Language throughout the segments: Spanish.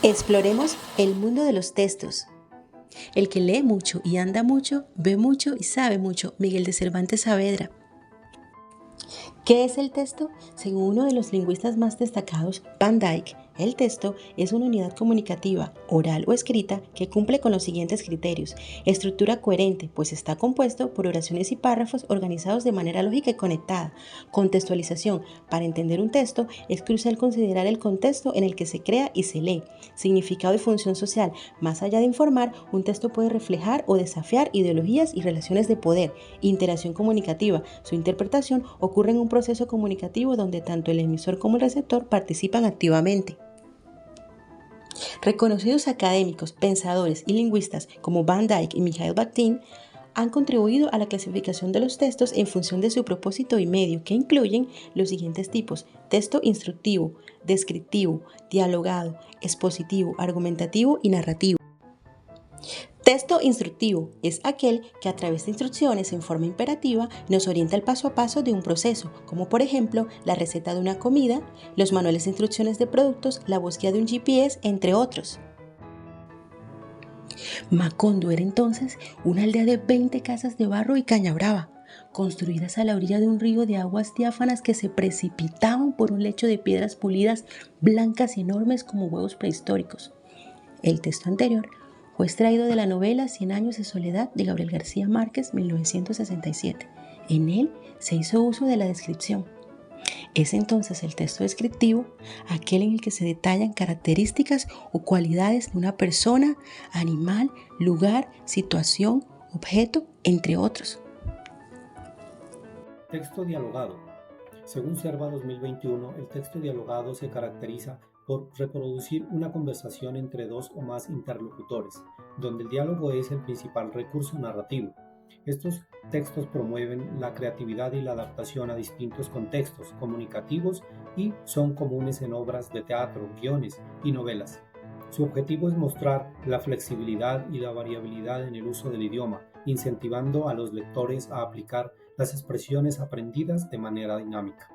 Exploremos el mundo de los textos. El que lee mucho y anda mucho, ve mucho y sabe mucho. Miguel de Cervantes Saavedra. ¿Qué es el texto? Según uno de los lingüistas más destacados, Van Dyck, el texto es una unidad comunicativa, oral o escrita, que cumple con los siguientes criterios. Estructura coherente, pues está compuesto por oraciones y párrafos organizados de manera lógica y conectada. Contextualización. Para entender un texto, es crucial considerar el contexto en el que se crea y se lee. Significado y función social. Más allá de informar, un texto puede reflejar o desafiar ideologías y relaciones de poder. Interacción comunicativa. Su interpretación ocurre en un proceso comunicativo donde tanto el emisor como el receptor participan activamente. Reconocidos académicos, pensadores y lingüistas como Van Dyck y Mikhail Bakhtin han contribuido a la clasificación de los textos en función de su propósito y medio, que incluyen los siguientes tipos: texto instructivo, descriptivo, dialogado, expositivo, argumentativo y narrativo. Texto instructivo es aquel que a través de instrucciones en forma imperativa nos orienta el paso a paso de un proceso, como por ejemplo la receta de una comida, los manuales de instrucciones de productos, la búsqueda de un GPS, entre otros. Macondo era entonces una aldea de 20 casas de barro y caña brava, construidas a la orilla de un río de aguas diáfanas que se precipitaban por un lecho de piedras pulidas blancas y enormes como huevos prehistóricos. El texto anterior fue extraído de la novela 100 años de soledad de Gabriel García Márquez, 1967. En él se hizo uso de la descripción. Es entonces el texto descriptivo aquel en el que se detallan características o cualidades de una persona, animal, lugar, situación, objeto, entre otros. Texto dialogado. Según Cerva 2021, el texto dialogado se caracteriza por reproducir una conversación entre dos o más interlocutores, donde el diálogo es el principal recurso narrativo. Estos textos promueven la creatividad y la adaptación a distintos contextos comunicativos y son comunes en obras de teatro, guiones y novelas. Su objetivo es mostrar la flexibilidad y la variabilidad en el uso del idioma, incentivando a los lectores a aplicar las expresiones aprendidas de manera dinámica.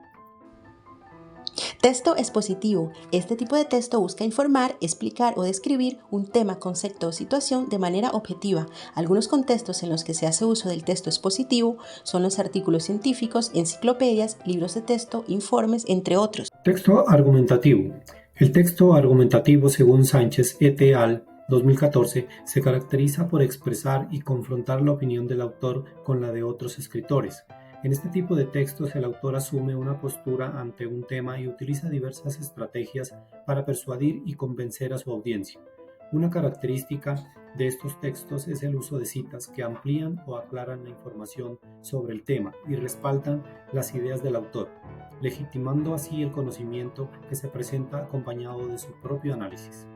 Texto expositivo. Este tipo de texto busca informar, explicar o describir un tema, concepto o situación de manera objetiva. Algunos contextos en los que se hace uso del texto expositivo son los artículos científicos, enciclopedias, libros de texto, informes, entre otros. Texto argumentativo. El texto argumentativo, según Sánchez et al. 2014, se caracteriza por expresar y confrontar la opinión del autor con la de otros escritores. En este tipo de textos, el autor asume una postura ante un tema y utiliza diversas estrategias para persuadir y convencer a su audiencia. Una característica de estos textos es el uso de citas que amplían o aclaran la información sobre el tema y respaldan las ideas del autor, legitimando así el conocimiento que se presenta acompañado de su propio análisis.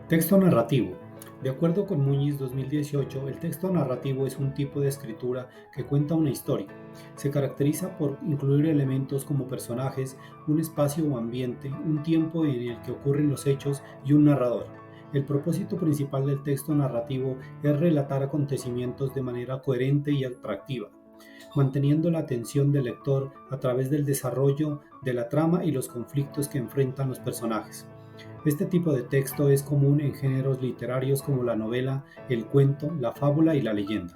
Texto narrativo. De acuerdo con Muñiz 2018, el texto narrativo es un tipo de escritura que cuenta una historia. Se caracteriza por incluir elementos como personajes, un espacio o ambiente, un tiempo en el que ocurren los hechos y un narrador. El propósito principal del texto narrativo es relatar acontecimientos de manera coherente y atractiva, manteniendo la atención del lector a través del desarrollo de la trama y los conflictos que enfrentan los personajes. Este tipo de texto es común en géneros literarios como la novela, el cuento, la fábula y la leyenda.